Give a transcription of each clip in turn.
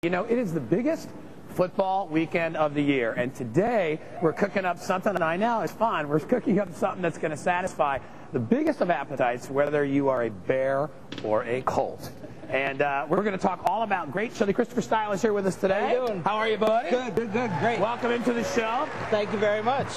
You know, it is the biggest football weekend of the year, and today we're cooking up something, and I know it's fun. We're cooking up something that's going to satisfy the biggest of appetites, whether you are a Bear or a Colt. And we're going to talk all about great chili. Christopher Style is here with us today. How you doing? How are you, buddy? Good, great. Welcome into the show. Thank you very much.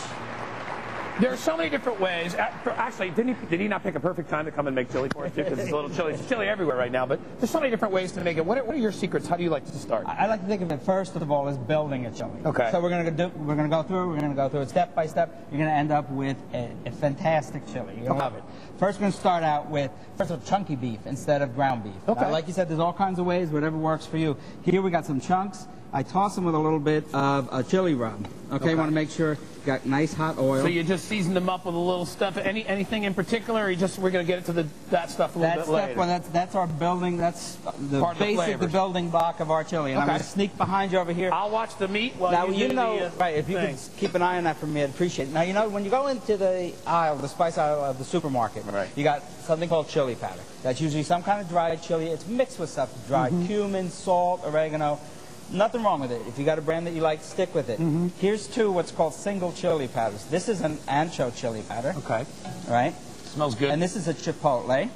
There are so many different ways. Actually, did he not pick a perfect time to come and make chili for us, too? Because it's a little chilly. It's chilly everywhere right now, but there's so many different ways to make it. What are your secrets? How do you like to start? I like to think of it, first of all, as building a chili. Okay. So we're going to go through it step by step. You're going to end up with a fantastic chili. You're going to love it. First, we're going to start out with, chunky beef instead of ground beef. Okay. Like you said, there's all kinds of ways, whatever works for you. Here we got some chunks. I toss them with a little bit of a chili rub. Okay, you want to make sure you got nice hot oil. So you just season them up with a little stuff. Anything in particular, or we're going to get into that stuff a little bit later? Well, that's our building. That's the basic, the building block of our chili. And I'm going to sneak behind you over here. I'll watch the meat while you do the right, if you could keep an eye on that for me, I'd appreciate it. Now, you know, when you go into the aisle, the spice aisle of the supermarket, you got something called chili powder. That's usually some kind of dried chili. It's mixed with stuff, dried cumin, salt, oregano. Nothing wrong with it. If you got a brand that you like, stick with it. Here's what's called single chili powders. This is an ancho chili powder. Okay. Right? Smells good. And this is a chipotle.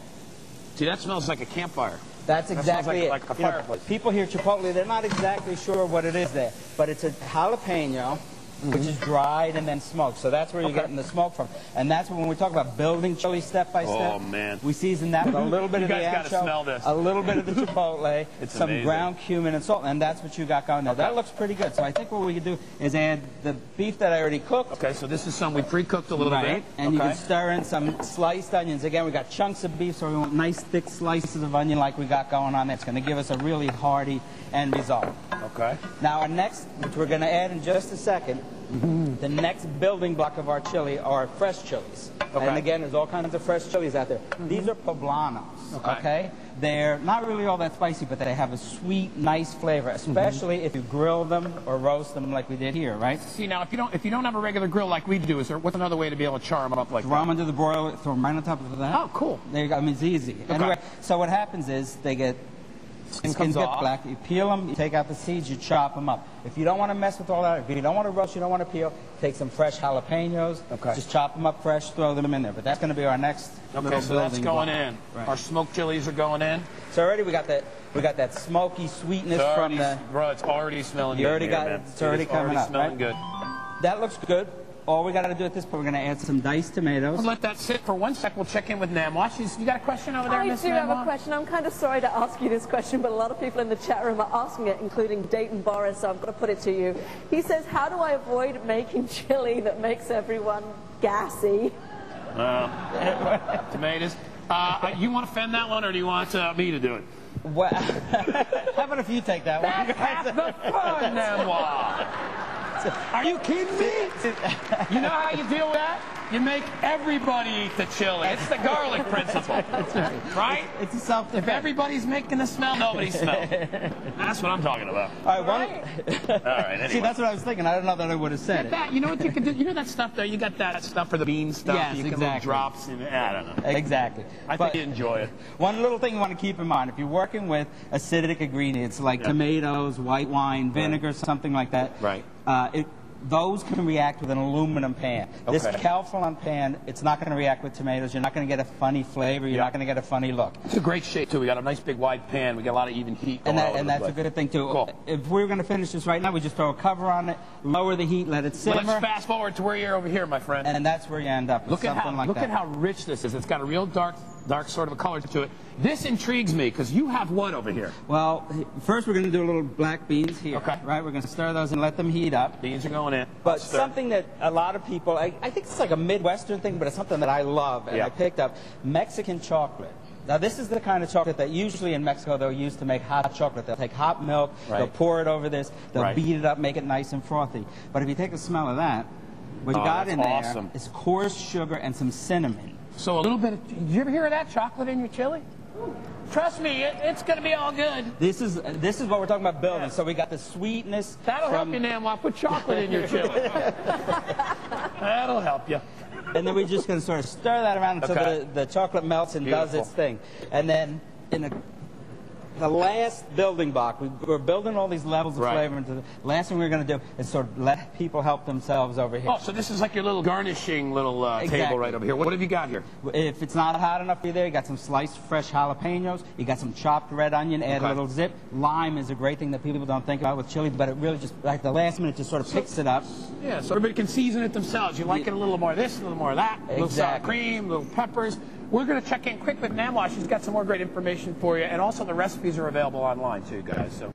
See, that smells like a campfire. That's exactly like a fireplace. People hear chipotle, they're not exactly sure what it is there. But it's a jalapeno, which is dried and then smoked. So that's where you're getting the smoke from. And that's when we talk about building chili step by step. Oh, man. We season that with a little bit of the ancho, a little bit of the chipotle, some amazing. ground cumin and salt, and that's what you got going there. That looks pretty good. So I think what we could do is add the beef that I already cooked. Okay, so this is some we pre-cooked a little bit. And you can stir in some sliced onions. Again, we got chunks of beef, so we want nice thick slices of onion like we got going on there. It's going to give us a really hearty end result. Okay. Now our next, which we're going to add in just a second, the next building block of our chili are fresh chilies. Okay. And again, there's all kinds of fresh chilies out there. These are poblanos, okay? They're not really all that spicy, but they have a sweet, nice flavor, especially if you grill them or roast them like we did here, right? See, now, if you don't have a regular grill like we do, what's another way to be able to char them up like that? Throw them under the broiler, throw them right on top of that. Oh, cool. There you go. I mean, it's easy. Okay. Anyway, so what happens is they get... Skins get black. You peel them, you take out the seeds, you chop them up. If you don't want to mess with all that, if you don't want to roast, you don't want to peel, take some fresh jalapenos, just chop them up fresh, throw them in there. But that's going to be our next Okay, so that's going in. Right. Our smoked chilies are going in. So already we got that smoky sweetness from the... Bro, it's already smelling good. You already got it. It's already coming up, smelling good. That looks good. All we got to do at this point, we're going to add some diced tomatoes. We'll let that sit for 1 sec. We'll check in with Namwa. You got a question over there, Miss Namwa? I do have a question. I'm kind of sorry to ask you this question, but a lot of people in the chat room are asking it, including Dayton Boris, so I've got to put it to you. He says, how do I avoid making chili that makes everyone gassy? Tomatoes. You want to fend that one, or do you want me to do it? Well, how about if you take that one? That's half the fun, Namwa. Are you kidding me? You know how you deal with that? You make everybody eat the chili. It's the garlic principle. That's right. It's a self-defense. If everybody's making the smell, nobody smells. That's what I'm talking about. All right. All right, anyway. See, that's what I was thinking. I don't know that I would have said it. That, you know what you can do? You know that stuff there? You got that stuff for the bean stuff? Yes, you can exactly. drops in it. I don't know. Exactly. I think you enjoy it. One little thing you want to keep in mind, if you're working with acidic ingredients like tomatoes, white wine, vinegar, something like that, those can react with an aluminum pan. This Calphalon pan, it's not going to react with tomatoes. You're not going to get a funny flavor. You're not going to get a funny look. It's a great shape, too. We got a nice big wide pan. We got a lot of even heat going and that's a good thing, too. Cool. If we were going to finish this right now, we just throw a cover on it, lower the heat, let it simmer. Well, let's fast forward to where you're over here, my friend. And that's where you end up with something like that. Look at how rich this is. It's got a real dark sort of a color to it. This intrigues me, because you have what over here? Well, first we're going to do a little black beans here. Okay. Right? We're going to stir those and let them heat up. Beans are going in. But something that a lot of people, I think it's like a Midwestern thing, but it's something that I love and I picked up, Mexican chocolate. Now, this is the kind of chocolate that usually in Mexico they'll use to make hot chocolate. They'll take hot milk, they'll pour it over this, they'll beat it up, make it nice and frothy. But if you take a smell of that, what you got in there is coarse sugar and some cinnamon. So a little bit of, did you ever hear of that chocolate in your chili? Trust me, it's going to be all good. This is what we're talking about building. So we got the sweetness. That'll help you, Namwa. Put chocolate in your chili. That'll help you. And then we're just going to sort of stir that around until the chocolate melts and does its thing. And then in a the last building block. We're building all these levels of Right. flavor into the last thing we're going to do is sort of let people help themselves over here. Oh, so this is like your little garnishing little Exactly. table right over here. What have you got here? If it's not hot enough for you there, you got some sliced fresh jalapenos, you got some chopped red onion, add Okay. a little zip. Lime is a great thing that people don't think about with chili, but it really just, like the last minute, just sort of picks it up. Yeah, so everybody can season it themselves. You like it a little more of this, a little more of that, a little sour Exactly. cream, little peppers. We're going to check in quick with Namwa. She's got some more great information for you, and also the recipes are available online too, guys. So